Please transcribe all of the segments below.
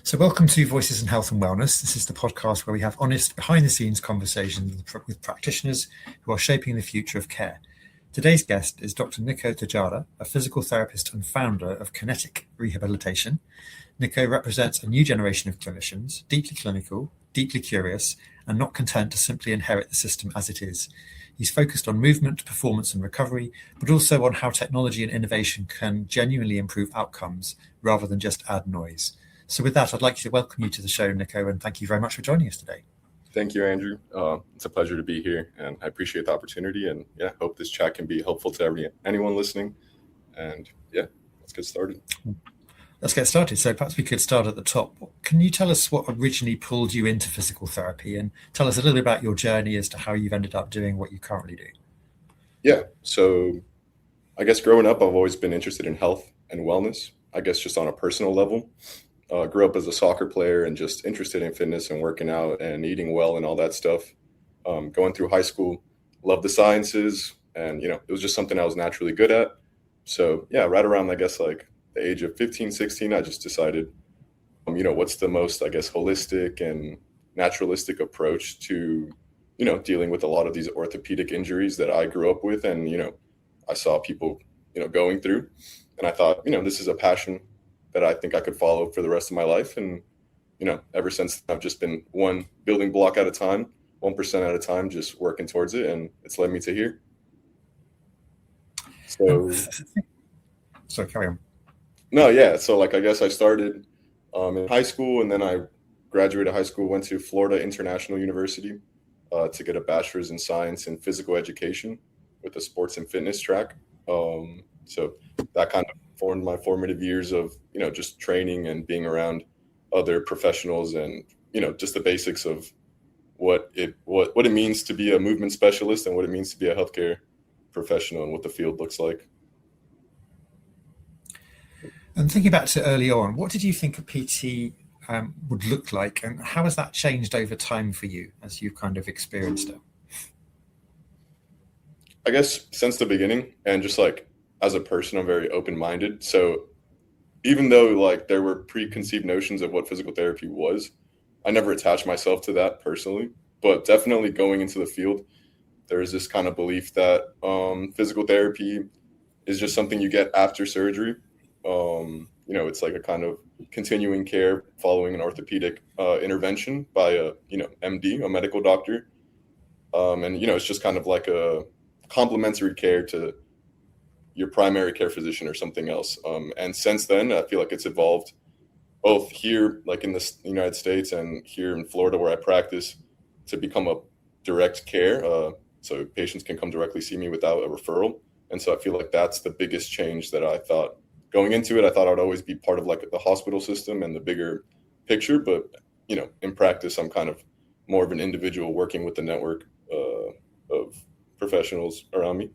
So welcome to Voices in Health and Wellness. This is the podcast where we have honest, behind-the-scenes conversations with practitioners who are shaping the future of care. Today's guest is Dr Niko Tejada, a physical therapist and founder of Kinetic Rehabilitation. Niko represents a new generation of clinicians, deeply clinical, deeply curious, and not content to simply inherit the system as it is. He's focused on movement, performance, and recovery, but also on how technology and innovation can genuinely improve outcomes rather than just add noise. So with that, I'd like to welcome you to the show, Niko, and thank you very much for joining us today. Thank you, Andrew. It's a pleasure to be here, and I appreciate the opportunity. And hope this chat can be helpful to anyone listening. And let's get started. Let's get started. So perhaps we could start at the top. Can you tell us what originally pulled you into physical therapy, and tell us a little bit about your journey as to how you've ended up doing what you currently do? Yeah. So I guess growing up, I've always been interested in health and wellness, I guess just on a personal level. Grew up as a soccer player and just interested in fitness and working out and eating well and all that stuff. Going through high school, loved the sciences, and it was just something I was naturally good at. So right around, I guess, like the age of 15, 16, I just decided, what's the most, I guess, holistic and naturalistic approach to, dealing with a lot of these orthopedic injuries that I grew up with and, I saw people, going through. And I thought, this is a passion that I think I could follow for the rest of my life. And, ever since I've just been one building block at a time, 1% at a time, just working towards it. And it's led me to here. So carry on. No, yeah. So I guess I started in high school, and then I graduated high school, went to Florida International University to get a bachelor's in science and physical education with a sports and fitness track. So that kind of formed my formative years of, just training and being around other professionals and, just the basics of what it means to be a movement specialist and what it means to be a healthcare professional and what the field looks like. And thinking back to early on, what did you think a PT would look like, and how has that changed over time for you as you've kind of experienced it? I guess since the beginning, and just as a person, I'm very open-minded. So even though there were preconceived notions of what physical therapy was, I never attached myself to that personally. But definitely going into the field, there is this kind of belief that physical therapy is just something you get after surgery. It's like a kind of continuing care following an orthopedic intervention by a MD, a medical doctor. And it's just kind of like a complementary care to your primary care physician or something else. And since then, I feel like it's evolved both here, in the United States, and here in Florida where I practice, to become a direct care. So patients can come directly see me without a referral. And so I feel like that's the biggest change that I thought going into it. I thought I'd always be part of the hospital system and the bigger picture. But, in practice, I'm kind of more of an individual working with the network of professionals around me.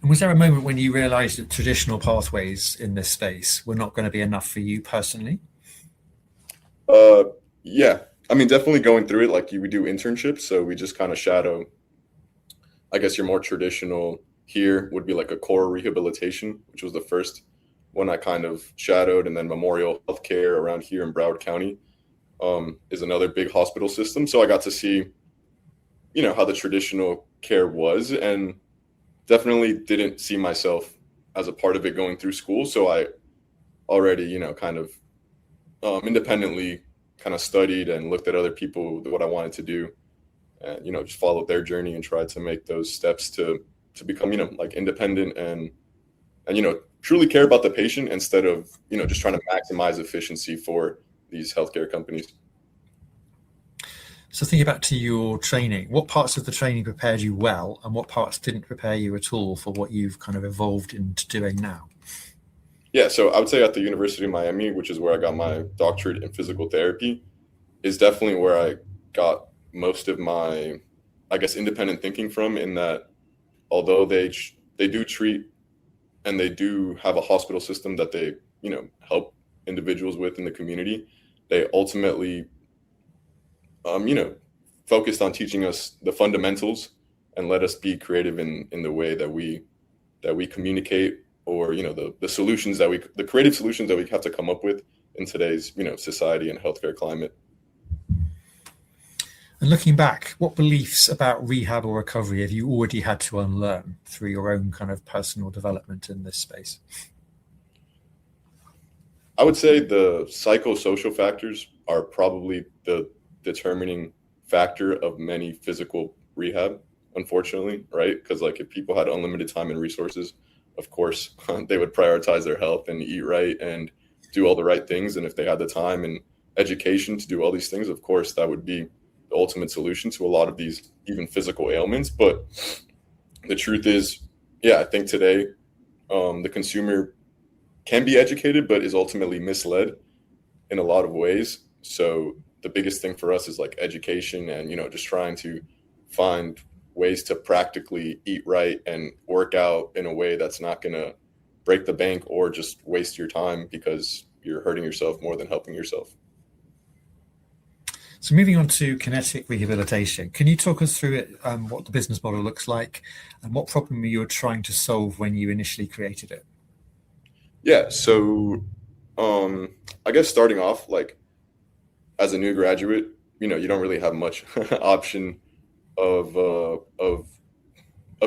And was there a moment when you realized that traditional pathways in this space were not going to be enough for you personally? Yeah. I mean, definitely going through it, we do internships. So we just kind of shadow, I guess your more traditional here would be a core rehabilitation, which was the first one I kind of shadowed. And then Memorial Healthcare around here in Broward County is another big hospital system. So I got to see, how the traditional care was, and definitely didn't see myself as a part of it going through school. So I already, kind of independently kind of studied and looked at other people, what I wanted to do, and, just followed their journey and tried to make those steps to become, independent and, truly care about the patient instead of, just trying to maximize efficiency for these healthcare companies. So thinking back to your training, what parts of the training prepared you well and what parts didn't prepare you at all for what you've kind of evolved into doing now? Yeah, so I would say at the University of Miami, which is where I got my doctorate in physical therapy, is definitely where I got most of my, I guess, independent thinking from, in that although they do treat and they do have a hospital system that they, help individuals with in the community, they ultimately focused on teaching us the fundamentals and let us be creative in the way that we communicate, or the solutions the creative solutions that we have to come up with in today's, society and healthcare climate. And looking back, what beliefs about rehab or recovery have you already had to unlearn through your own kind of personal development in this space? I would say the psychosocial factors are probably the determining factor of many physical rehab, unfortunately, right? Because like if people had unlimited time and resources, of course, they would prioritize their health and eat right and do all the right things. And if they had the time and education to do all these things, of course, that would be the ultimate solution to a lot of these even physical ailments. But the truth is, I think today the consumer can be educated, but is ultimately misled in a lot of ways. So the biggest thing for us is like education and, just trying to find ways to practically eat right and work out in a way that's not going to break the bank or just waste your time because you're hurting yourself more than helping yourself. So moving on to Kinetic Rehabilitation, can you talk us through it, what the business model looks like and what problem you were trying to solve when you initially created it? Yeah, so I guess starting off, like as a new graduate, you don't really have much option of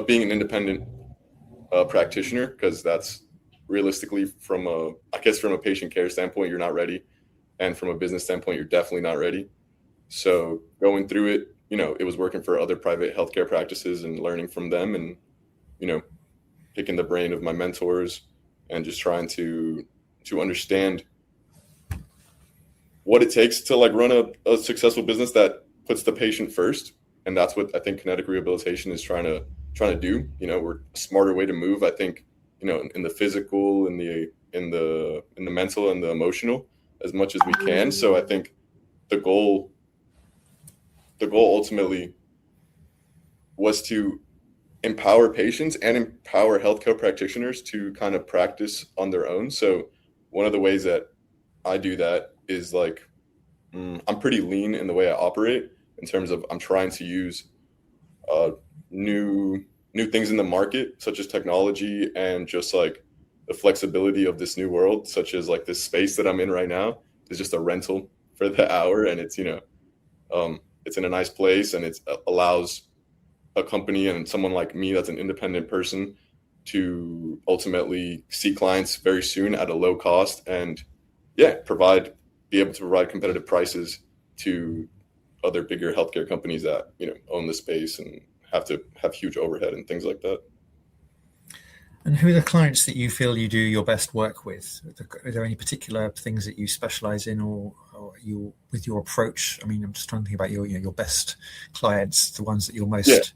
being an independent practitioner, because that's realistically from a patient care standpoint, you're not ready, and from a business standpoint, you're definitely not ready. So going through it, it was working for other private healthcare practices and learning from them, and picking the brain of my mentors and just trying to understand what it takes to like run a successful business that puts the patient first. And that's what I think Kinetic Rehabilitation is trying to do. We're a smarter way to move, I think, in the physical, in the mental and the emotional as much as we can. So I think the goal ultimately was to empower patients and empower healthcare practitioners to kind of practice on their own. So one of the ways that I do that is like, I'm pretty lean in the way I operate, in terms of I'm trying to use new things in the market, such as technology and just like the flexibility of this new world, such as like this space that I'm in right now is just a rental for the hour. And it's, it's in a nice place, and it allows a company and someone like me that's an independent person to ultimately see clients very soon at a low cost and be able to provide competitive prices to other bigger healthcare companies that own the space and have to have huge overhead and things like that. And who are the clients that you feel you do your best work with? Are there any particular things that you specialize in, or you with your approach? I mean, I'm just trying to think about your best clients, the ones that you're most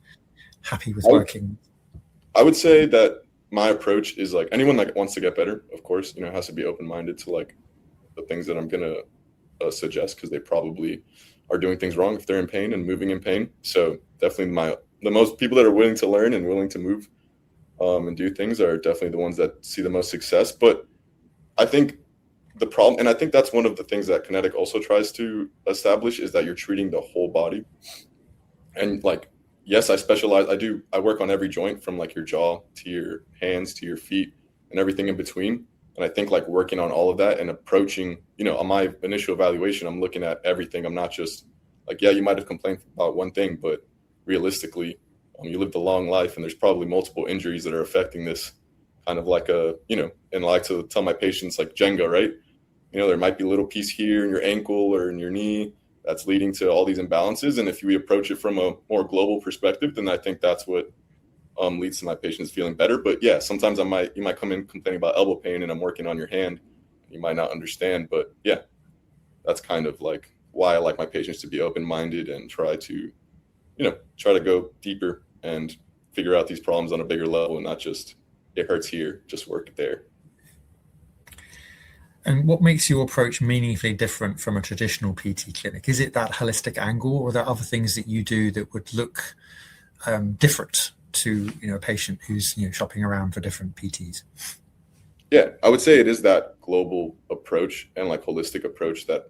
happy with working. I would say that my approach is like anyone that wants to get better, of course, has to be open-minded to like the things that I'm going to suggest, because they probably are doing things wrong if they're in pain and moving in pain. So definitely the most people that are willing to learn and willing to move and do things are definitely the ones that see the most success. But I think the problem, and I think that's one of the things that Kinetic also tries to establish, is that you're treating the whole body. And like, yes, I work on every joint, from like your jaw to your hands to your feet and everything in between. And I think like working on all of that and approaching, on my initial evaluation, I'm looking at everything. I'm not just like, you might have complained about one thing, but realistically, you lived a long life, and there's probably multiple injuries that are affecting this, kind of like and I like to tell my patients like Jenga, right? There might be a little piece here in your ankle or in your knee that's leading to all these imbalances. And if we approach it from a more global perspective, then I think that's what leads to my patients feeling better. But yeah, sometimes you might come in complaining about elbow pain, and I'm working on your hand. You might not understand, but yeah, that's kind of like why I like my patients to be open-minded and try to go deeper and figure out these problems on a bigger level, and not just it hurts here, just work it there. And what makes your approach meaningfully different from a traditional PT clinic? Is it that holistic angle, or are there other things that you do that would look different to a patient who's shopping around for different PTs? Yeah, I would say it is that global approach and like holistic approach that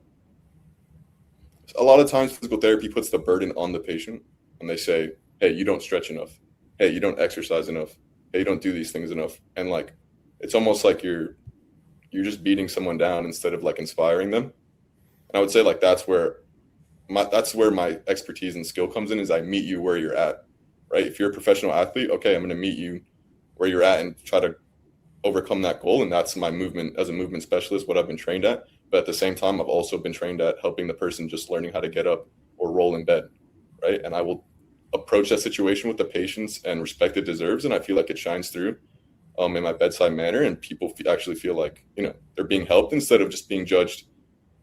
a lot of times physical therapy puts the burden on the patient, and they say, hey, you don't stretch enough. Hey, you don't exercise enough. Hey, you don't do these things enough. And like, it's almost like you're you're just beating someone down instead of like inspiring them. And I would say like that's where my expertise and skill comes in, is I meet you where you're at, right? If you're a professional athlete, okay, I'm going to meet you where you're at and try to overcome that goal. And that's my movement as a movement specialist, what I've been trained at. But at the same time, I've also been trained at helping the person just learning how to get up or roll in bed, right? And I will approach that situation with the patience and respect it deserves. And I feel like it shines through in my bedside manner, and people actually feel like, they're being helped instead of just being judged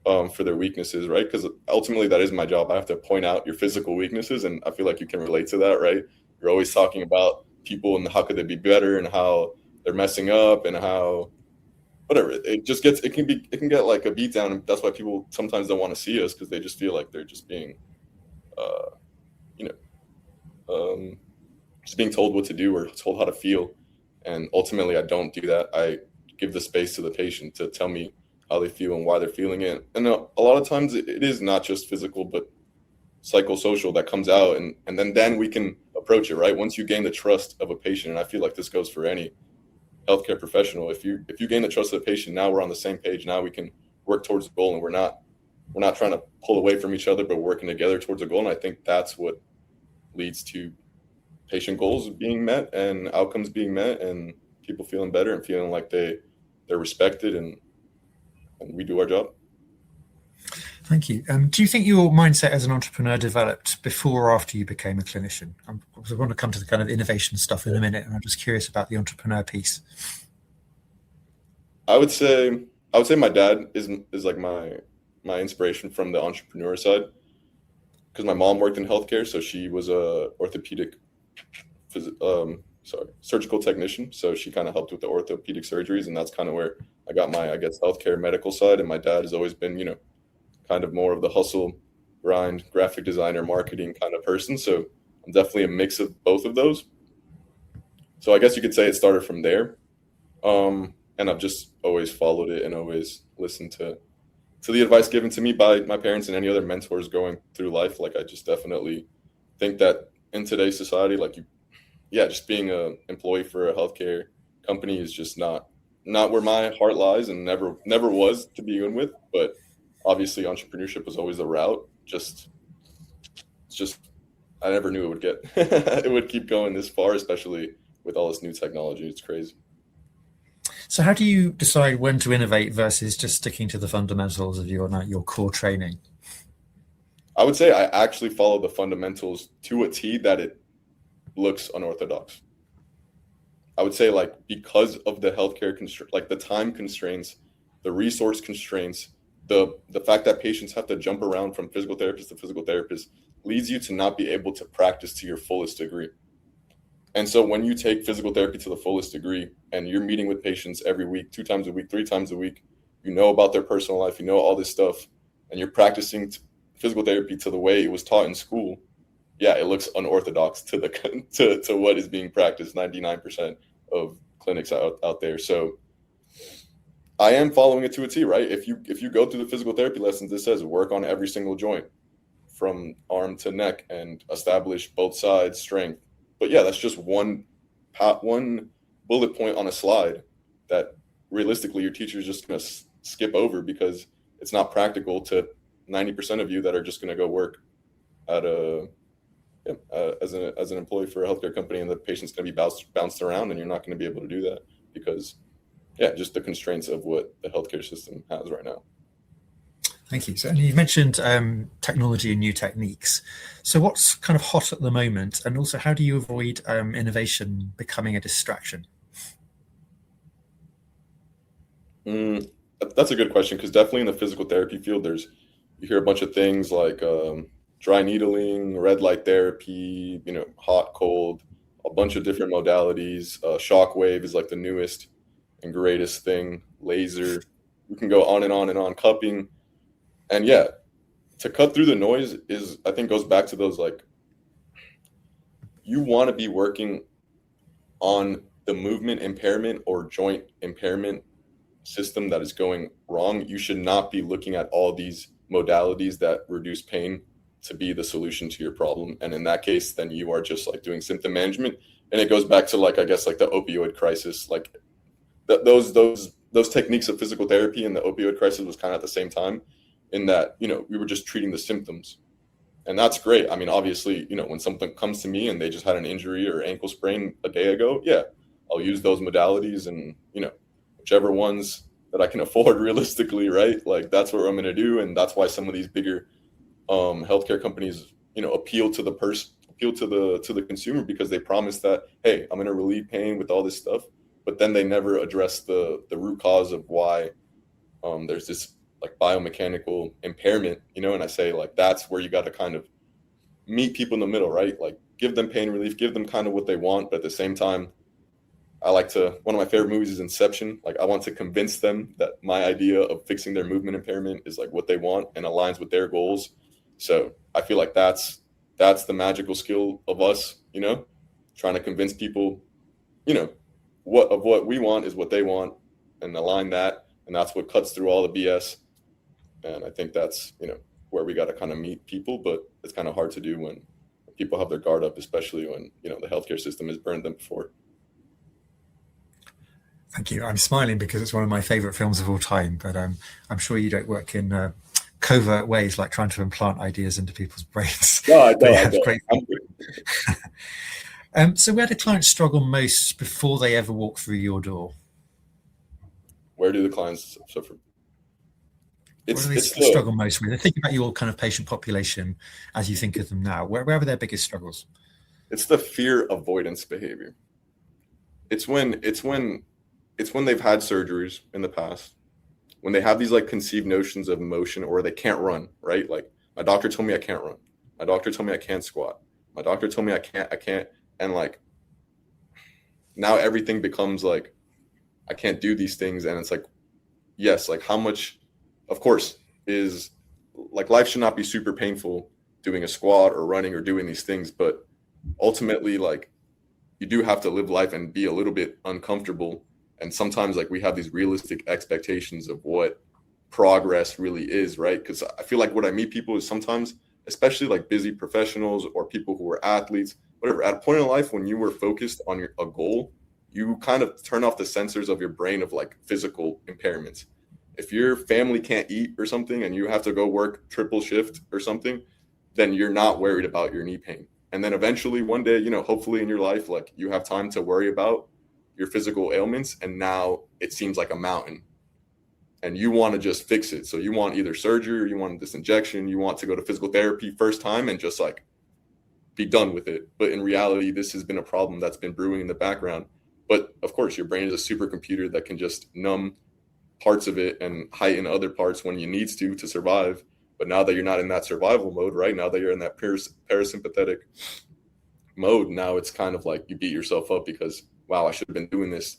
for their weaknesses, right? Because ultimately that is my job. I have to point out your physical weaknesses, and I feel like you can relate to that, right? You're always talking about people and how could they be better and how they're messing up and how whatever. It can get like a beat down, and that's why people sometimes don't want to see us, because they just feel like they're just being just being told what to do or told how to feel. And ultimately I don't do that. I give the space to the patient to tell me how they feel and why they're feeling it. And a lot of times it is not just physical, but psychosocial that comes out, and then we can approach it, right? Once you gain the trust of a patient, and I feel like this goes for any healthcare professional, if you gain the trust of the patient, now we're on the same page. Now we can work towards the goal, and we're not trying to pull away from each other, but working together towards a goal. And I think that's what leads to patient goals being met and outcomes being met, and people feeling better and feeling like they're respected, and we do our job. Thank you. Do you think your mindset as an entrepreneur developed before or after you became a clinician? I want to come to the kind of innovation stuff in a minute, and I'm just curious about the entrepreneur piece. I would say my dad is like my inspiration from the entrepreneur side, because my mom worked in healthcare, so she was a orthopedic surgical technician, so she kind of helped with the orthopedic surgeries, and that's kind of where I got my, I guess, healthcare medical side. And my dad has always been, kind of more of the hustle, grind, graphic designer, marketing kind of person. So I'm definitely a mix of both of those. So I guess you could say it started from there. And I've just always followed it and always listened to the advice given to me by my parents and any other mentors going through life. Like, I just definitely think that in today's society, just being an employee for a healthcare company is just not where my heart lies, and never was to begin with. But obviously entrepreneurship was always the route. It's just I never knew it would get it would keep going this far, especially with all this new technology. It's crazy. So how do you decide when to innovate versus just sticking to the fundamentals of your core training? I would say I actually follow the fundamentals to a T, that it looks unorthodox. I would say, because of the healthcare the time constraints, the resource constraints, the fact that patients have to jump around from physical therapist to physical therapist leads you to not be able to practice to your fullest degree. And so when you take physical therapy to the fullest degree and you're meeting with patients every week, 2 times a week, 3 times a week, about their personal life, all this stuff, and you're practicing physical therapy to the way it was taught in school, yeah, it looks unorthodox to to what is being practiced 99% of clinics out there. So I am following it to a T, right? If you go through the physical therapy lessons, it says work on every single joint from arm to neck and establish both sides strength. But yeah, that's just one bullet point on a slide that realistically your teacher is just going to skip over, because it's not practical to 90% of you that are just going to go work at as an employee for a healthcare company, and the patient's going to be bounced around, and you're not going to be able to do that because, just the constraints of what the healthcare system has right now. Thank you. So you mentioned technology and new techniques. So what's kind of hot at the moment, and also how do you avoid innovation becoming a distraction? That's a good question, because definitely in the physical therapy field, you hear a bunch of things like dry needling, red light therapy, hot, cold, a bunch of different modalities. Shock wave is like the newest and greatest thing. Laser, we can go on and on and on. Cupping. And to cut through the noise I think goes back to those, you want to be working on the movement impairment or joint impairment system that is going wrong. You should not be looking at all these modalities that reduce pain to be the solution to your problem. And in that case, then you are just doing symptom management. And it goes back to I guess the opioid crisis, those those techniques of physical therapy and the opioid crisis was kind of at the same time, in that, we were just treating the symptoms. And that's great. I mean, obviously, when something comes to me and they just had an injury or ankle sprain a day ago, yeah, I'll use those modalities and, whichever ones that I can afford realistically, right? Like, that's what I'm going to do. And that's why some of these bigger healthcare companies, appeal to the consumer, because they promise that, hey, I'm going to relieve pain with all this stuff. But then they never address the root cause of why there's this like biomechanical impairment, and I say, like, that's where you got to kind of meet people in the middle, right? Like, give them pain relief, give them kind of what they want. But at the same time, one of my favorite movies is Inception. Like, I want to convince them that my idea of fixing their movement impairment is like what they want and aligns with their goals. So I feel like that's the magical skill of us, trying to convince people, what we want is what they want, and align that. And that's what cuts through all the BS. And I think that's, where we got to kind of meet people, but it's kind of hard to do when people have their guard up, especially when, the healthcare system has burned them before. Thank you. I'm smiling because it's one of my favorite films of all time, but I'm sure you don't work in covert ways, like trying to implant ideas into people's brains. No, I don't. Great. So where do clients struggle most before they ever walk through your door? Where do the clients suffer? What do they struggle most with? Think about your kind of patient population as you think of them now. Where are their biggest struggles? It's the fear avoidance behavior. It's when they've had surgeries in the past, when they have these like conceived notions of motion, or they can't run, right? Like, my doctor told me I can't run. My doctor told me I can't squat. My doctor told me I can't. And like, now everything becomes like, I can't do these things. And it's like, yes, like, how much, of course, is like, life should not be super painful doing a squat or running or doing these things. But ultimately, like, you do have to live life and be a little bit uncomfortable. And sometimes, like, we have these realistic expectations of what progress really is, right? Because I feel like what I meet people is sometimes, especially like busy professionals or people who are athletes, whatever, at a point in life when you were focused on a goal, you kind of turn off the sensors of your brain of like physical impairments. If your family can't eat or something and you have to go work triple shift or something, then you're not worried about your knee pain. And then eventually one day, hopefully in your life, like, you have time to worry about your physical ailments, and now it seems like a mountain and you want to just fix it. So you want either surgery or you want this injection, you want to go to physical therapy first time and just like be done with it. But in reality, this has been a problem that's been brewing in the background. But of course, your brain is a supercomputer that can just numb parts of it and heighten other parts when you needs to survive. But now that you're not in that survival mode, right? Now that you're in that parasympathetic mode, now it's kind of like you beat yourself up because, wow, I should have been doing this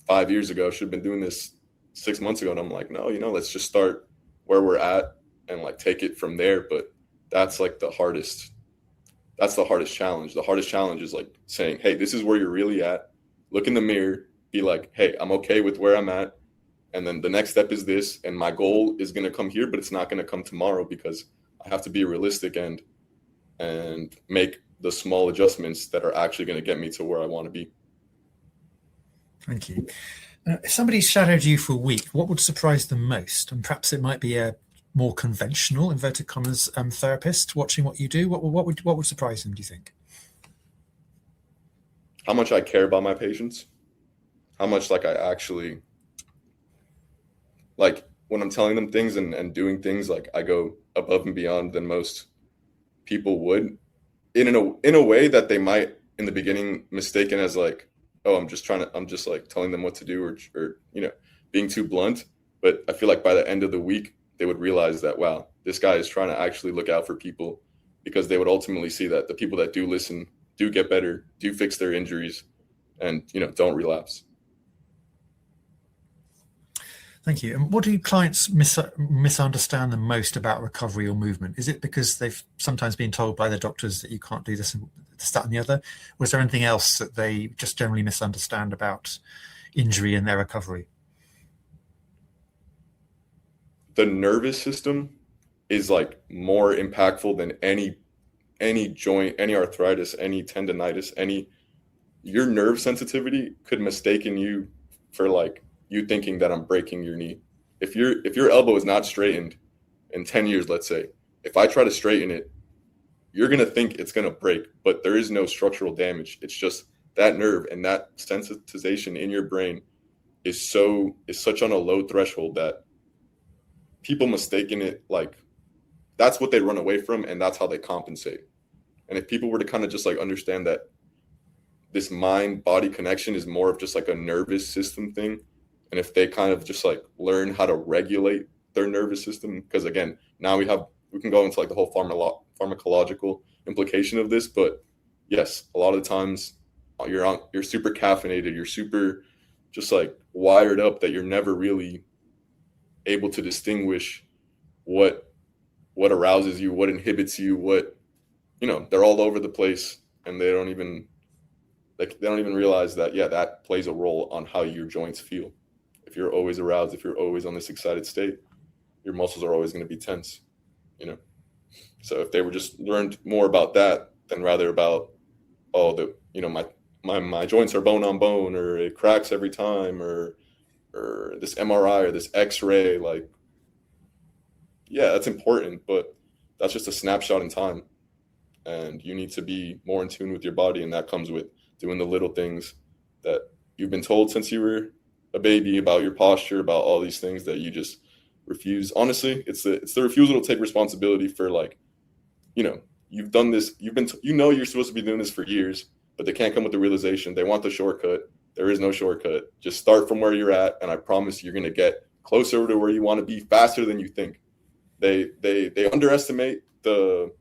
5 years ago. I should have been doing this 6 months ago. And I'm like, no, let's just start where we're at and like take it from there. But that's like the hardest challenge. The hardest challenge is like saying, hey, this is where you're really at. Look in the mirror, be like, hey, I'm okay with where I'm at. And then the next step is this. And my goal is going to come here, but it's not going to come tomorrow because I have to be realistic and make the small adjustments that are actually going to get me to where I want to be. Thank you. If somebody shadowed you for a week, what would surprise them most? And perhaps it might be a more conventional, inverted commas, therapist watching what you do. What would surprise them, do you think? How much I care about my patients. How much like I actually, like, when I'm telling them things and doing things, like, I go above and beyond than most people would in a way that they might in the beginning mistaken as like, oh, I'm just like telling them what to do or being too blunt. But I feel like by the end of the week, they would realize that, wow, this guy is trying to actually look out for people, because they would ultimately see that the people that do listen do get better, do fix their injuries, and, don't relapse. Thank you. And what do clients misunderstand the most about recovery or movement? Is it because they've sometimes been told by their doctors that you can't do this and that and the other? Or is there anything else that they just generally misunderstand about injury and their recovery? The nervous system is like more impactful than any joint, any arthritis, any tendonitis, your nerve sensitivity could mistaken you for like you thinking that I'm breaking your knee. If your elbow is not straightened in 10 years, let's say, if I try to straighten it, you're going to think it's going to break, but there is no structural damage. It's just that nerve and that sensitization in your brain is such on a low threshold that people mistaken it like that's what they run away from, and that's how they compensate. And if people were to kind of just like understand that this mind body connection is more of just like a nervous system thing, and if they kind of just like learn how to regulate their nervous system, because again, now we can go into like the whole pharmacological implication of this, but yes, a lot of the times you're super caffeinated, you're super just like wired up that you're never really able to distinguish what arouses you, what inhibits you, what, they're all over the place, and they don't even realize that, yeah, that plays a role on how your joints feel. If you're always aroused, if you're always on this excited state, your muscles are always going to be tense, So if they were just learned more about that than rather about, my joints are bone on bone, or it cracks every time, or this MRI or this X-ray, like, yeah, that's important, but that's just a snapshot in time. And you need to be more in tune with your body. And that comes with doing the little things that you've been told since you were a baby about your posture, about all these things that you just refuse. Honestly, it's the refusal to take responsibility for, like, you've done this, you're supposed to be doing this for years, but they can't come with the realization. They want the shortcut. There is no shortcut. Just start from where you're at, and I promise you're going to get closer to where you want to be faster than you think. They underestimate the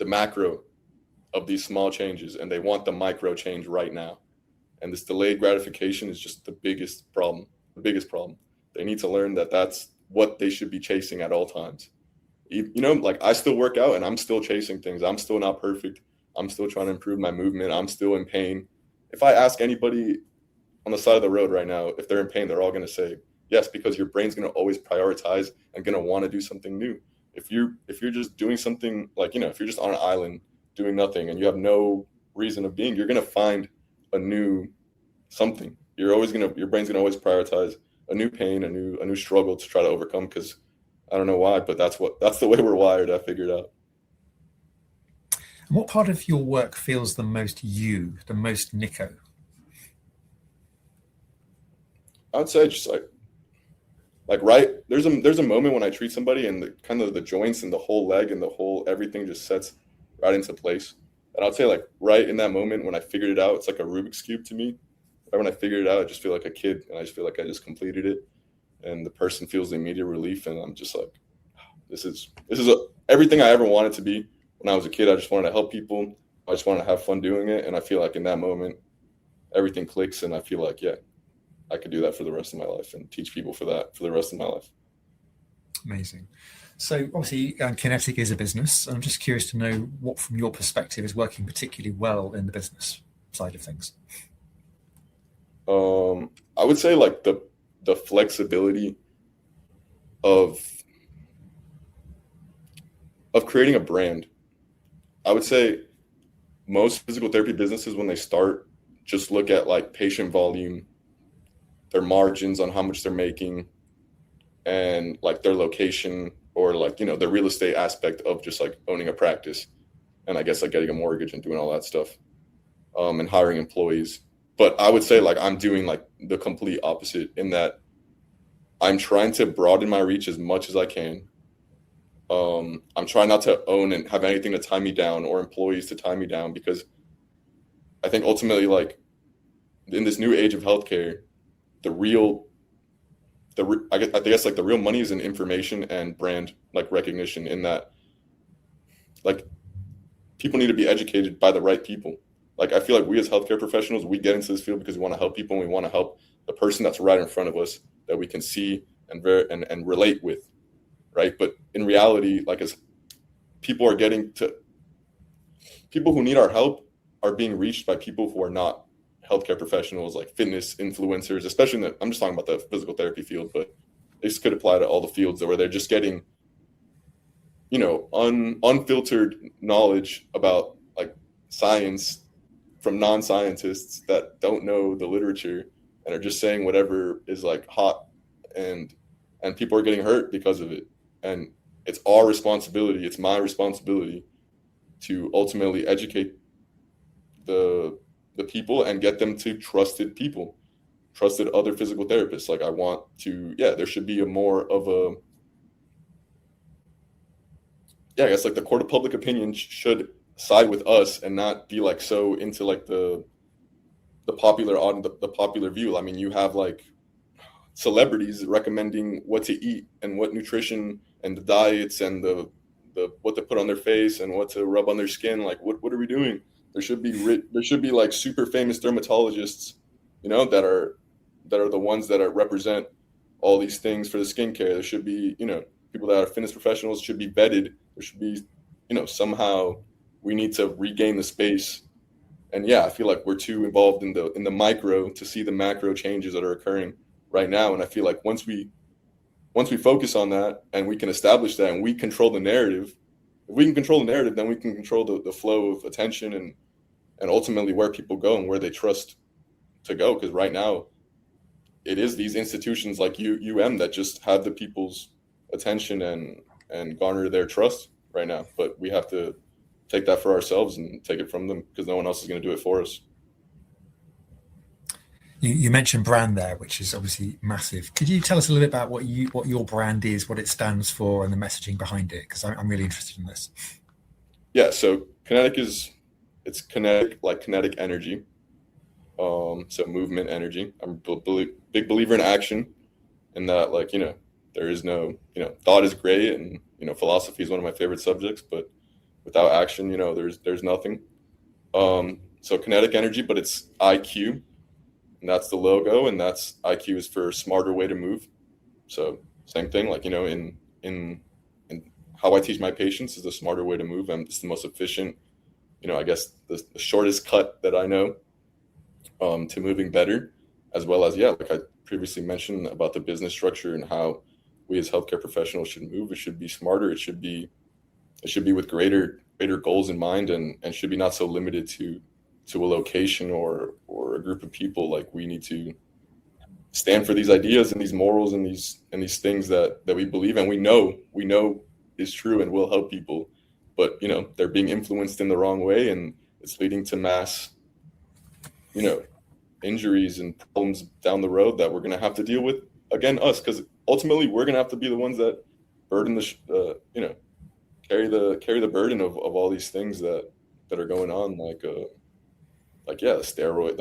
macro of these small changes, and they want the micro change right now. And this delayed gratification is just the biggest problem. They need to learn that that's what they should be chasing at all times. Like, I still work out and I'm still chasing things. I'm still not perfect. I'm still trying to improve my movement. I'm still in pain. If I ask anybody on the side of the road right now, if they're in pain, they're all going to say yes, because your brain's going to always prioritize and going to want to do something new. If you're just doing something, like, if you're just on an island doing nothing and you have no reason of being, you're going to find a new something. Your brain's going to always prioritize a new pain, a new struggle to try to overcome, because I don't know why, but that's the way we're wired. I figured out. And what part of your work feels the most you, the most Niko? I would say just like right there's a moment when I treat somebody and the joints and the whole leg and the whole everything just sets right into place. And I'd say, like, right in that moment when I figured it out, it's like a Rubik's Cube to me. Right when I figured it out, I just feel like a kid, and I just feel like I just completed it. And the person feels the immediate relief, and I'm just like, this is everything I ever wanted to be. When I was a kid, I just wanted to help people. I just wanted to have fun doing it. And I feel like in that moment, everything clicks, and I feel like, yeah, I could do that for the rest of my life and teach people for the rest of my life. Amazing. So obviously, Kinetic is a business. I'm just curious to know what, from your perspective, is working particularly well in the business side of things. I would say, like, the flexibility of creating a brand. I would say most physical therapy businesses, when they start, just look at, like, patient volume, their margins on how much they're making, and, like, their location, or, like, the real estate aspect of just, like, owning a practice, and I guess, like, getting a mortgage and doing all that stuff, and hiring employees. But I would say, like, I'm doing, like, the complete opposite, in that I'm trying to broaden my reach as much as I can. I'm trying not to own and have anything to tie me down, or employees to tie me down, because I think ultimately, like, in this new age of healthcare, I guess like the real money is in information and brand, like, recognition, in that, like, people need to be educated by the right people. Like, I feel like we as healthcare professionals, we get into this field because we want to help people, and we want to help the person that's right in front of us that we can see and relate with, right? But in reality, like, as people who need our help are being reached by people who are not healthcare professionals, like fitness influencers, especially I'm just talking about the physical therapy field, but this could apply to all the fields where they're just getting, unfiltered knowledge about, like, science from non-scientists that don't know the literature, and are just saying whatever is like hot, and people are getting hurt because of it. And it's our responsibility, it's my responsibility to ultimately educate the people and get them to trusted people, trusted other physical therapists. Like I want to, there should be a more of a, I guess like the court of public opinion should side with us and not be like so into like the popular view. I mean, you have like celebrities recommending what to eat and what nutrition and the diets and the what to put on their face and what to rub on their skin. Like what are we doing? There should be like super famous dermatologists, that are the ones that represent all these things for the skincare. There should be, people that are fitness professionals should be vetted. There should be, somehow we need to regain the space. And I feel like we're too involved in the micro to see the macro changes that are occurring right now. And I feel like once we focus on that and we can establish that and we control the narrative, if we can control the narrative, then we can control the flow of attention and ultimately where people go and where they trust to go. Because right now it is these institutions like that just have the people's attention and garner their trust right now. But we have to take that for ourselves and take it from them, because no one else is going to do it for us. You mentioned brand there, which is obviously massive. Could you tell us a little bit about what your brand is, what it stands for, and the messaging behind it? Because I'm really interested in this. Yeah, so Kinetic it's kinetic, like kinetic energy. So movement energy. I'm a big believer in action, in that, like, there is no, thought is great, and, philosophy is one of my favorite subjects, but without action, there's nothing. So kinetic energy, but it's IQ. And that's the logo, and that's IQ is for smarter way to move. So same thing, like, in how I teach my patients is the smarter way to move. And it's the most efficient, I guess the shortest cut that I know to moving better, as well as, like I previously mentioned about the business structure and how we as healthcare professionals should move. It should be smarter. It should be with greater goals in mind, and should be not so limited to a location or a group of people. Like, we need to stand for these ideas and these morals and these things that we believe and we know is true and will help people, but they're being influenced in the wrong way, and it's leading to mass injuries and problems down the road that we're going to have to deal with, again, us, because ultimately we're going to have to be the ones that burden carry the burden of all these things that are going on, the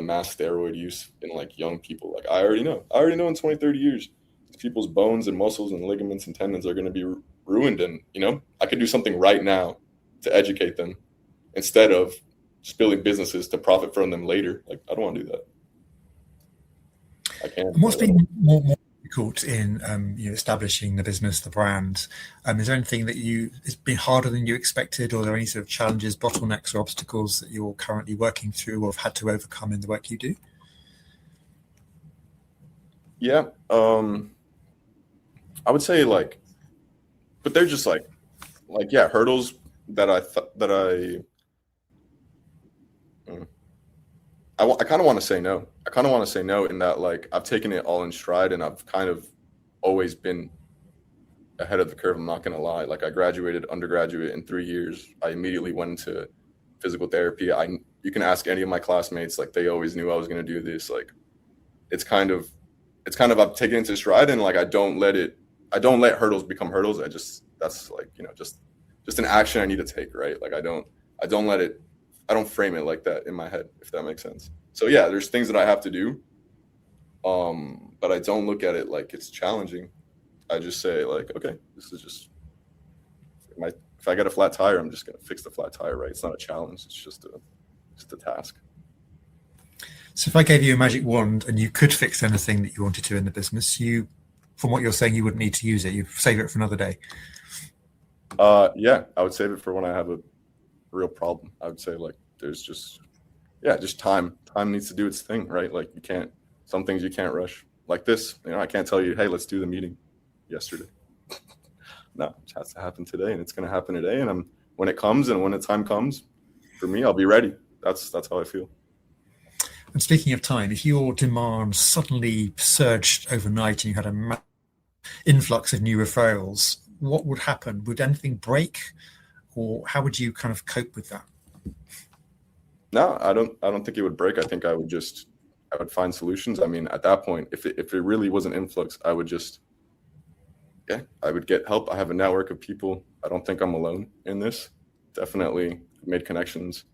mass steroid use in like young people. Like, I already know in 20, 30 years, people's bones and muscles and ligaments and tendons are going to be ruined. And, I could do something right now to educate them instead of just building businesses to profit from them later. Like, I don't want to do that. I can't. And what's been more difficult in establishing the business, the brand? Is there anything that it's been harder than you expected, or are there any sort of challenges, bottlenecks, or obstacles that you're currently working through or have had to overcome in the work you do? Yeah, I would say but they're just hurdles that I kind of want to say no. I kind of want to say no in that, like, I've taken it all in stride and I've kind of always been ahead of the curve. I'm not going to lie. Like, I graduated undergraduate in 3 years. I immediately went into physical therapy. You can ask any of my classmates, like, they always knew I was going to do this. Like, it's kind of I've taken it into stride, and like, I don't let hurdles become hurdles. That's like, just an action I need to take, right? Like, I don't frame it like that in my head, if that makes sense. So there's things that I have to do, but I don't look at it like it's challenging. I just say, like, okay, this is just if I get a flat tire, I'm just gonna fix the flat tire, right? It's not a challenge. It's just a task. So if I gave you a magic wand and you could fix anything that you wanted to in the business, from what you're saying, you wouldn't need to use it. You'd save it for another day. I would save it for when I have a real problem. I would say, like, there's just time needs to do its thing, right? Like, some things you can't rush, like this. I can't tell you, hey, let's do the meeting yesterday. No, it has to happen today, and it's going to happen today. And when it comes and when the time comes for me, I'll be ready. That's how I feel. And speaking of time, if your demand suddenly surged overnight and you had a influx of new referrals, what would happen? Would anything break, or how would you kind of cope with that? No, I don't think it would break. I think I would find solutions. I mean, at that point, if it really was an influx, I would get help. I have a network of people. I don't think I'm alone in this. Definitely made connections.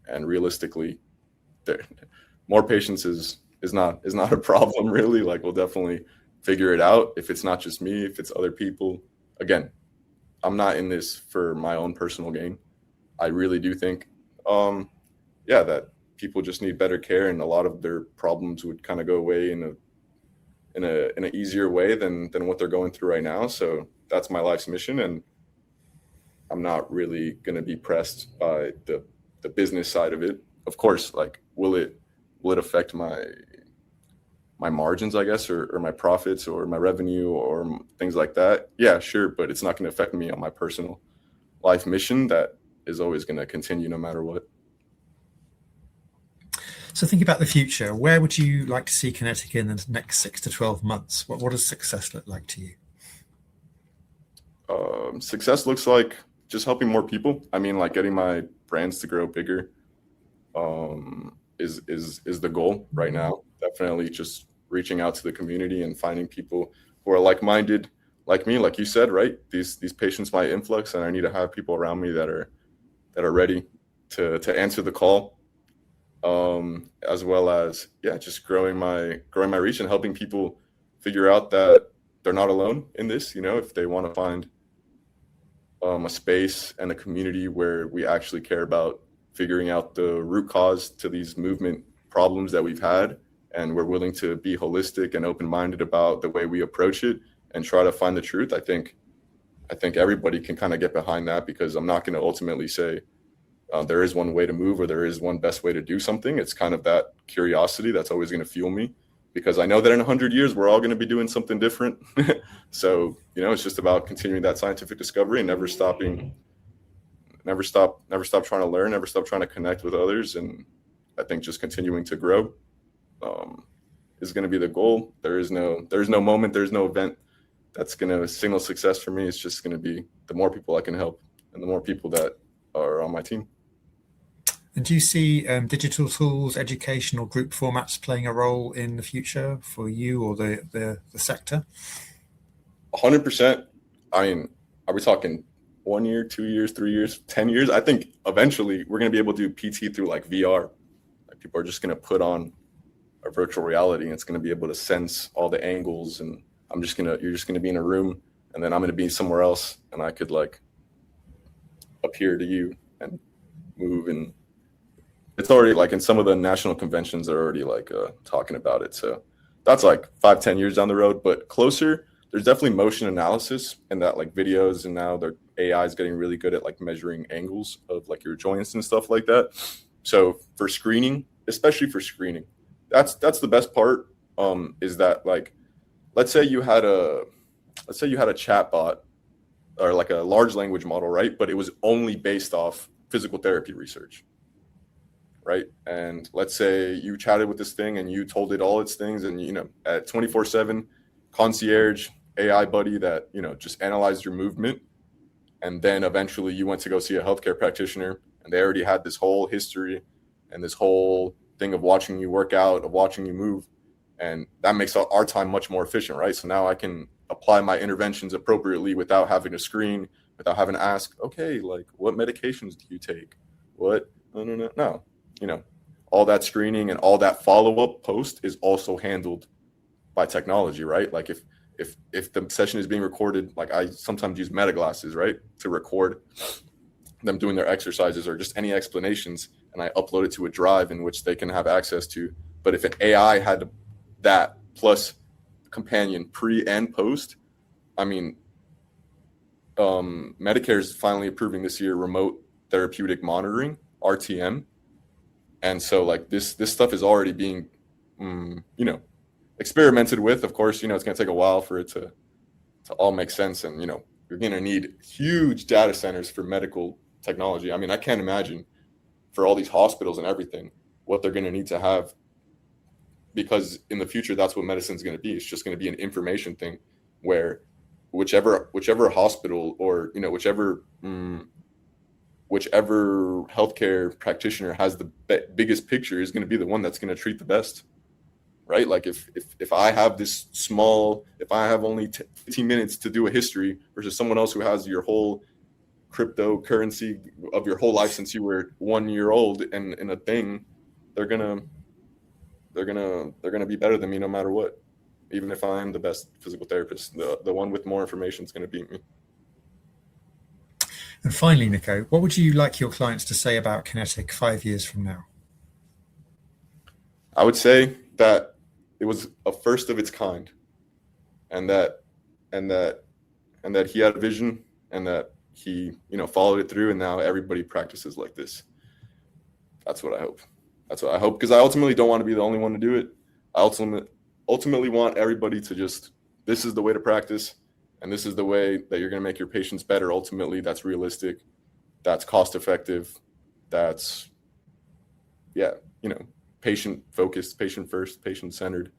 And realistically, more patience is not a problem really. Like, we'll definitely figure it out. If it's not just me, if it's other people. Again, I'm not in this for my own personal gain. I really do think, that people just need better care, and a lot of their problems would kind of go away in an easier way than what they're going through right now. So that's my life's mission, and I'm not really going to be pressed by the business side of it. Of course, like, will it affect my margins, I guess, or my profits or my revenue or things like that? Yeah, sure, but it's not going to affect me on my personal life mission that is always going to continue no matter what. So think about the future. Where would you like to see Kinetic in the next 6 to 12 months? What does success look like to you? Success looks like just helping more people. I mean, like, getting my brands to grow bigger is the goal right now. Definitely just reaching out to the community and finding people who are like-minded, like me, like you said, right? These patients might influx, and I need to have people around me that are ready to answer the call. As well as, just growing my reach and helping people figure out that they're not alone in this. If they want to find a space and a community where we actually care about figuring out the root cause to these movement problems that we've had, and we're willing to be holistic and open-minded about the way we approach it and try to find the truth. I think everybody can kind of get behind that, because I'm not going to ultimately say there is one way to move or there is one best way to do something. It's kind of that curiosity that's always going to fuel me, because I know that in 100 years, we're all going to be doing something different. So, it's just about continuing that scientific discovery and never stop trying to learn, never stop trying to connect with others. And I think just continuing to grow is going to be the goal. There's no moment, there's no event that's going to signal success for me. It's just going to be the more people I can help and the more people that are on my team. And do you see digital tools, educational group formats playing a role in the future for you or the sector? 100%. I mean, are we talking 1 year, 2 years, 3 years, 10 years? I think eventually we're going to be able to do PT through like VR. Like, people are just going to put on a virtual reality, and it's going to be able to sense all the angles, and you're just going to be in a room, and then I'm going to be somewhere else, and I could like appear to you and move. And it's already like in some of the national conventions are already like talking about it. So that's like 5-10 years down the road. But closer, there's definitely motion analysis and that, like, videos, and now their AI is getting really good at like measuring angles of like your joints and stuff like that. So for screening, especially for screening, that's the best part. Is that, like, let's say you had a chat bot or like a large language model, right? But it was only based off physical therapy research, right? And let's say you chatted with this thing and you told it all its things, and at 24/7 concierge AI buddy that just analyzed your movement, and then eventually you went to go see a healthcare practitioner, and they already had this whole history and this whole thing of watching you work out, of watching you move, and that makes our time much more efficient, right? So now I can apply my interventions appropriately without having to screen, without having to ask, okay, like, what medications do you take? What? No. All that screening and all that follow-up post is also handled by technology, right? Like, if the session is being recorded, like, I sometimes use meta glasses, right, to record them doing their exercises or just any explanations, and I upload it to a drive in which they can have access to. But if an AI had that plus companion pre and post, I mean, Medicare is finally approving this year remote therapeutic monitoring, RTM. And so, like, this stuff is already being experimented with. Of course, it's going to take a while for it to all make sense, and you're going to need huge data centers for medical technology. I mean, I can't imagine for all these hospitals and everything, what they're going to need to have, because in the future, that's what medicine is going to be. It's just going to be an information thing where whichever hospital or, whichever healthcare practitioner has the biggest picture is going to be the one that's going to treat the best, right? Like if I have if I have only 15 minutes to do a history versus someone else who has your whole cryptocurrency of your whole life since you were 1 year old and in a thing, they're gonna be better than me no matter what. Even if I am the best physical therapist, the one with more information is going to beat me. And finally, Niko, what would you like your clients to say about Kinetic 5 years from now? I would say that it was a first of its kind, and that he had a vision, and that he followed it through, and now everybody practices like this. That's what I hope. Because I ultimately don't want to be the only one to do it. I ultimately want everybody to this is the way to practice, and this is the way that you're going to make your patients better. Ultimately, that's realistic, that's cost effective, that's patient focused, patient first, patient centered.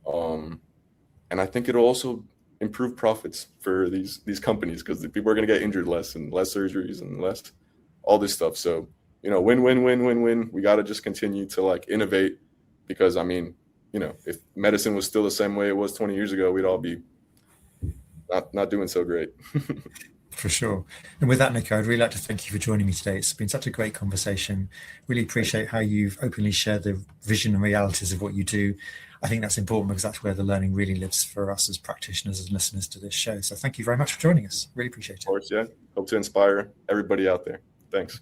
And I think it'll also improve profits for these companies, because the people are going to get injured less, and less surgeries and less all this stuff. So win. We got to just continue to innovate, because if medicine was still the same way it was 20 years ago, we'd all be not doing so great. For sure. And with that, Niko, I'd really like to thank you for joining me today. It's been such a great conversation. Really appreciate how you've openly shared the vision and realities of what you do. I think that's important, because that's where the learning really lives for us as practitioners and listeners to this show. So thank you very much for joining us. Really appreciate it. Of course, yeah. Hope to inspire everybody out there. Thanks.